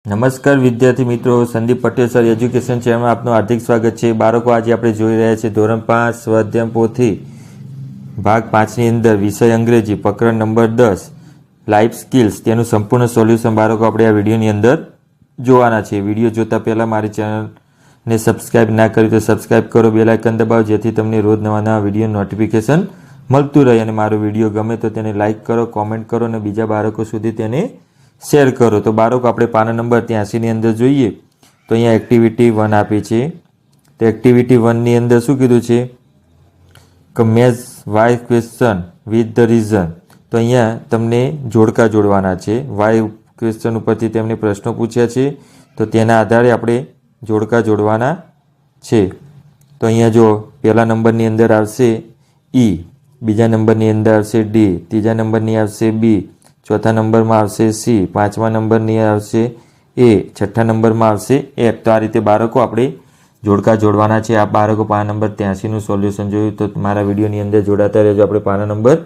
નમસ્કાર વિદ્યાર્થી મિત્રો, સંદીપ પટેલ સર એજ્યુકેશન ચેનલમાં આપનું હાર્દિક સ્વાગત છે। બાળકો, આજે આપણે જોઈ રહ્યા છીએ ધોરણ 5 સ્વાધ્યાય પોથી ભાગ 5ની અંદર વિષય અંગ્રેજી પ્રકરણ નંબર 10 લાઈફ સ્કિલ્સ, તેનું સંપૂર્ણ સોલ્યુશન બાળકો આપણે આ વિડીયોની અંદર જોવાના છે। વિડીયો જોતા પહેલાં મારી ચેનલને સબસ્ક્રાઈબ ના કરી તો સબસ્ક્રાઈબ કરો, બેલ આઇકન દબાવો, જેથી તમને રોજ નવા નવા વિડીયો નોટિફિકેશન મળતું રહે। અને મારો વિડીયો ગમે તો તેને લાઇક કરો, કોમેન્ટ કરો અને બીજા બાળકો સુધી તેને શેર કરો। તો બાળકો, આપણે પાના નંબર 83ની અંદર જોઈએ તો અહીંયા એક્ટિવિટી 1 આપી છે। તો એક્ટિવિટી 1ની અંદર શું કીધું છે કે match why question with the reason. તો અહીંયા તમને જોડકા જોડવાના છે। વાય ક્વેશ્ચન ઉપરથી તેમને પ્રશ્નો પૂછ્યા છે, તો તેના આધારે આપણે જોડકા જોડવાના છે। તો અહીંયા જો પહેલા નંબરની અંદર આવશે ઈ, બીજા નંબરની અંદર આવશે ડી, ત્રીજા નંબરની આવશે બી, ચોથા નંબરમાં આવશે સી, પાંચમા નંબરની આવશે એ, છઠ્ઠા નંબરમાં આવશે એફ। તો આ રીતે બાળકો આપણે જોડકા જોડવાના છે। આ બાળકો પાના નંબર 83નું સોલ્યુશન જોયું તો મારા વિડીયોની અંદર જોડાતા રહેજો। આપણે પાના નંબર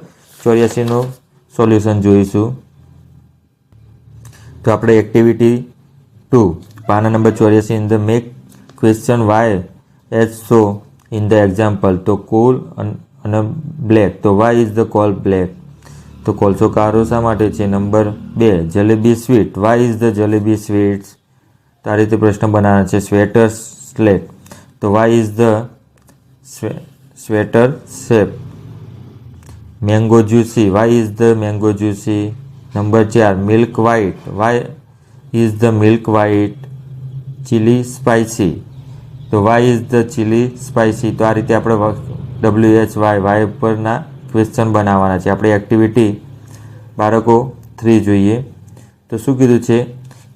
84નું સોલ્યુશન જોઈશું। તો આપણે એક્ટિવિટી 2 પાના નંબર 84 અંદર make question why as so in the example. તો કોલ અને બ્લેક, તો why is the coal black, તો કોલસો કારો શા માટે છે? Number 2 jalebi sweet, why is the jalebi sweets. તો આ રીતે પ્રશ્ન બનાવવાનો છે। સ્વેટર સ્લેટ, તો why is the sweater shape. Mango juicy, why is the mango juicy. Number 4 milk white, why is the milk white. Chilli spicy, તો why is the chilli spicy. તો આ રીતે આપણે વાય પરના ક્વેશ્ચન બનાવવાના છે। આપણે એક્ટિવિટી બાળકો 3 જોઈએ તો શું કીધું છે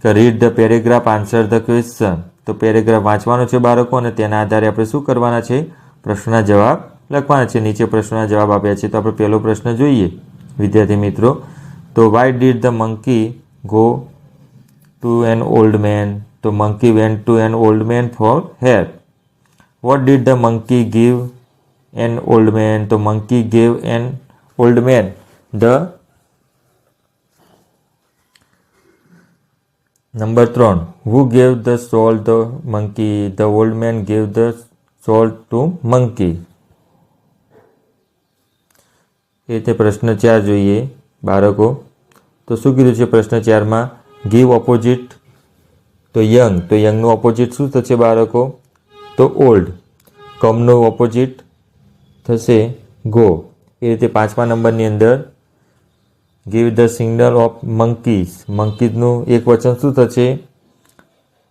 કે read the paragraph, answer the question. તો પેરેગ્રાફ વાંચવાનો છે બાળકો અને તેના આધારે આપણે શું કરવાના છે? પ્રશ્નના જવાબ લખવાના છે। નીચે પ્રશ્નના જવાબ આપ્યા છે, તો આપણે પહેલો પ્રશ્ન જોઈએ વિદ્યાર્થી મિત્રો। તો why did the monkey go to an old man? તો monkey went to an old man for help. What did the monkey give an old man? તો monkey gave an old man the number 3 who gave the salt the monkey? the old man gave the salt to monkey। એ રીતે પ્રશ્ન 4 જોઈએ બાળકો। તો શું કીધું છે પ્રશ્ન 4માં? give opposite, તો young, તો youngનું ઓપોઝિટ શું થશે બાળકો? તો old। કમનું ઓપોઝિટ થશે ગો। એ રીતે પાંચમા નંબરની અંદર give the signal of monkeys, મંકીઝનું એક વચન શું થશે?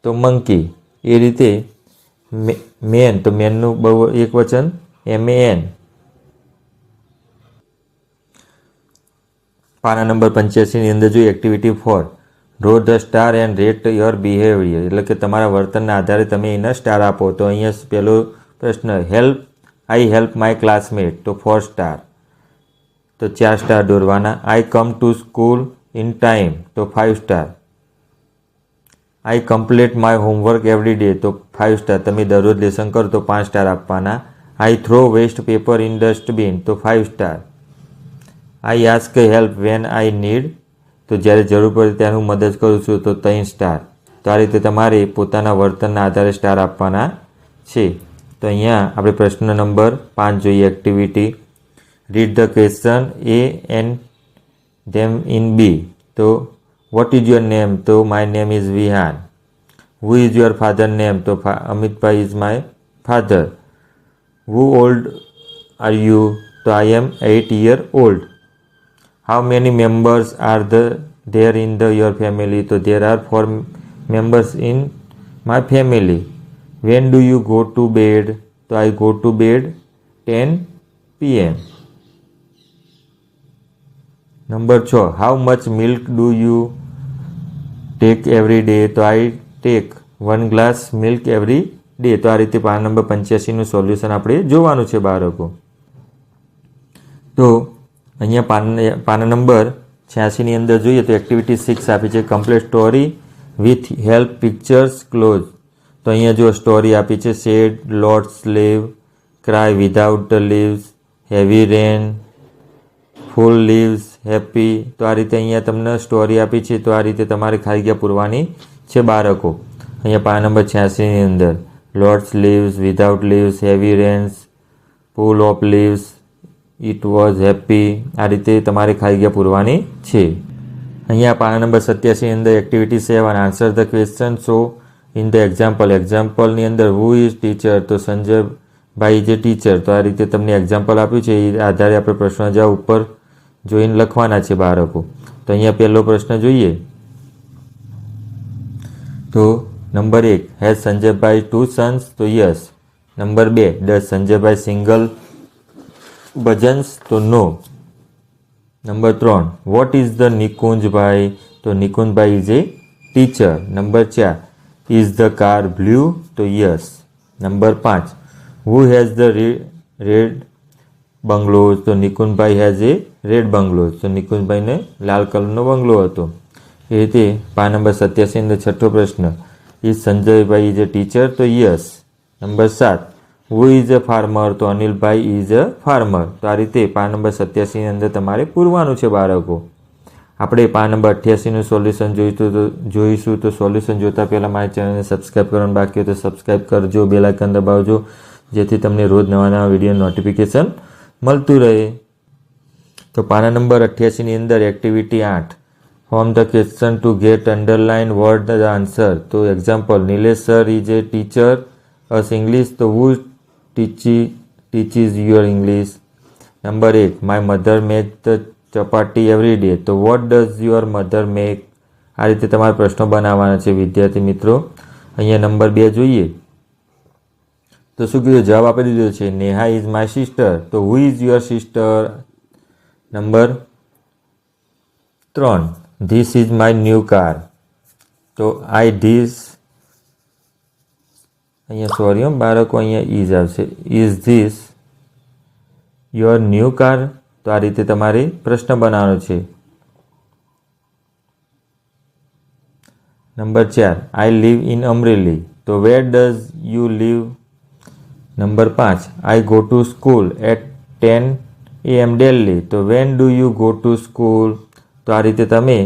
તો મંકી। એ રીતે મેન, તો મેનનું એક વચન MAN। પાના નંબર 85ની અંદર જોઈએ activity 4 draw the star and rate your behaviour. એટલે કે તમારા વર્તનના આધારે તમે એના સ્ટાર આપો। તો અહીંયા પહેલો પ્રશ્ન આઈ હેલ્પ માય ક્લાસમેટ, તો 4 સ્ટાર, તો 4 સ્ટાર દોરવાના। I come to school in time, તો 5 star. I complete my homework every day, તો 5 સ્ટાર, તમે દરરોજ લેસન કરો તો 5 સ્ટાર આપવાના। I throw waste paper in dustbin, તો 5 star. I ask help when I need, તો જ્યારે જરૂર પડે ત્યારે હું મદદ કરું છું, તો 3 સ્ટાર। તો આ રીતે તમારે પોતાના વર્તનના આધારે સ્ટાર આપવાના છે। તો અહીંયા આપણે પ્રશ્ન નંબર 5 જોઈએ activity read the question A and them in B. તો વોટ ઇઝ યોર નેમ? તો my name is Vihaan. Who is your father name? તો Amitbhai is my father. Who old are you? તો I am 8 years old। How many members are there in your family? તો there are 4 members in my family. When do you go to bed? તો I go to bed 10 PM। Number 6 how much milk do you take every day? તો I take 1 glass milk every day। તો આ રીતે પાના number 85નું solution આપણે જોવાનું છે બાળકો। તો અહીંયા પાના નંબર 86ની અંદર જોઈએ તો એક્ટિવિટી 6 આપી છે complete story with help pictures close. તો અહીંયા જો સ્ટોરી આપી છે sad, lot sleeve, cry without the leaves, heavy rain, full leaves, happy. તો આ રીતે અહીંયા તમને સ્ટોરી આપી છે, તો આ રીતે તમારે ખાલી જગ્યા પૂરવાની છે બાળકો. અહીંયા પાના નંબર 86ની અંદર lots leaves, without leaves, heavy rains, full of leaves, it was happy, આ રીતે તમારે ખાલી જગ્યા પૂરવાની છે. અહીંયા પાના નંબર 87ની અંદર activity 7 answer the question so in the એક્ઝામ્પલની અંદર હુ ઇઝ ટીચર, તો સંજયભાઈ જે ટીચર, તો આ રીતે તમને એક્ઝામ્પલ આપ્યું છે એ આધારે આપણે પ્રશ્ન જવાબ ઉપર જોઈને લખવાના છે બાળકો. તો અહીંયા પહેલો પ્રશ્ન જોઈએ તો નંબર 1 હેઝ સંજયભાઈ 2 સન્સ, તો yes. Number 2 does Sanjaybhai single bhajans, તો no. Number 3 what is the Nikunjbhai, તો Nikunjbhai is a teacher. Number 4 is the car blue, તો yes. Number 5 who has the red bungalows, તો Nikunjbhai has a red bungalows, તો નિકુંજભાઈને લાલ કલરનો બંગલો હતો. એ રીતે પાના નંબર 87 અંદર છઠ્ઠો પ્રશ્ન is Sanjaybhai is a teacher, તો yes. Number 7 who is a farmer, તો અનિલભાઈ ઇઝ અ ફાર્મર. તો આ રીતે પાના નંબર 87ની અંદર તમારે પૂરવાનું છે બાળકો. આપણે પાના નંબર 88નું સોલ્યુશન જોઈશું. તો સોલ્યુશન જોતાં પહેલાં મારી ચેનલને સબસ્ક્રાઈબ કરવાનું બાકી હોય તો સબસ્ક્રાઈબ કરજો, બેલ આઇકન દબાવજો, જેથી તમને રોજ નવા નવા વિડીયો નોટિફિકેશન મળતું રહે. તો પાના નંબર 88ની અંદર activity 8 form the question to get underline word the answer. તો example Nilesh sir is a teacher us English, તો who teaches your English. Number 8 my mother make the chapati every day, તો what does your mother make. આ રીતે તમારે પ્રશ્નો બનાવવાના છે વિદ્યાર્થી મિત્રો. અહીંયા નંબર 2 જોઈએ તો શું કીધું, જવાબ આપી દીધો છે નેહા ઇઝ માય સિસ્ટર, તો who is your sister. Number 3 this is my new car, તો આઈ ધીસ, અહીંયા સોરી બાળકો અહીંયા ઇઝ આવશે, is this your new car. તો આ રીતે તમારે પ્રશ્ન બનાવવાનો છે. Number 4 I live in Amreli, તો where does you live. Number 5 I go to school at 10 AM daily, તો when do you go to school. તો આ રીતે તમે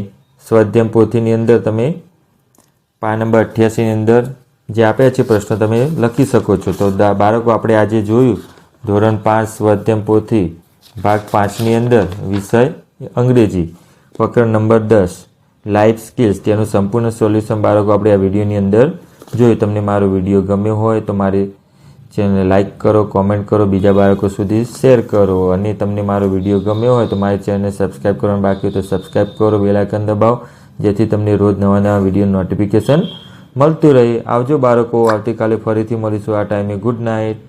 સ્વાધ્યાય પોથીની અંદર તમે પાના નંબર 88ની અંદર જે આપ્યા છે પ્રશ્નો તમે લખી શકો છો. તો બાળકો આપણે આજે જોયું ધોરણ 5 સ્વાધ્યાય પોથી ભાગ 5ની અંદર વિષય અંગ્રેજી પ્રકરણ નંબર 10 લાઈફ સ્કિલ્સ, તેનું સંપૂર્ણ સોલ્યુશન બાળકો આપણે આ વિડીયોની અંદર જોયું. તમને મારો વિડીયો ગમ્યો હોય તો મારી ચેનલને લાઇક કરો, કોમેન્ટ કરો, બીજા બાળકો સુધી શેર કરો. અને તમને મારો વિડીયો ગમ્યો હોય તો મારી ચેનલને સબસ્ક્રાઈબ કરવાનું બાકી હોય તો સબસ્ક્રાઈબ કરો, બેલ આઇકન દબાવો, જેથી તમને રોજ નવા નવા વિડીયો નોટિફિકેશન મળતું રહે. આવજો બાળકો, આવતીકાલે ફરીથી મળીશું આ ટાઈમે. Good night.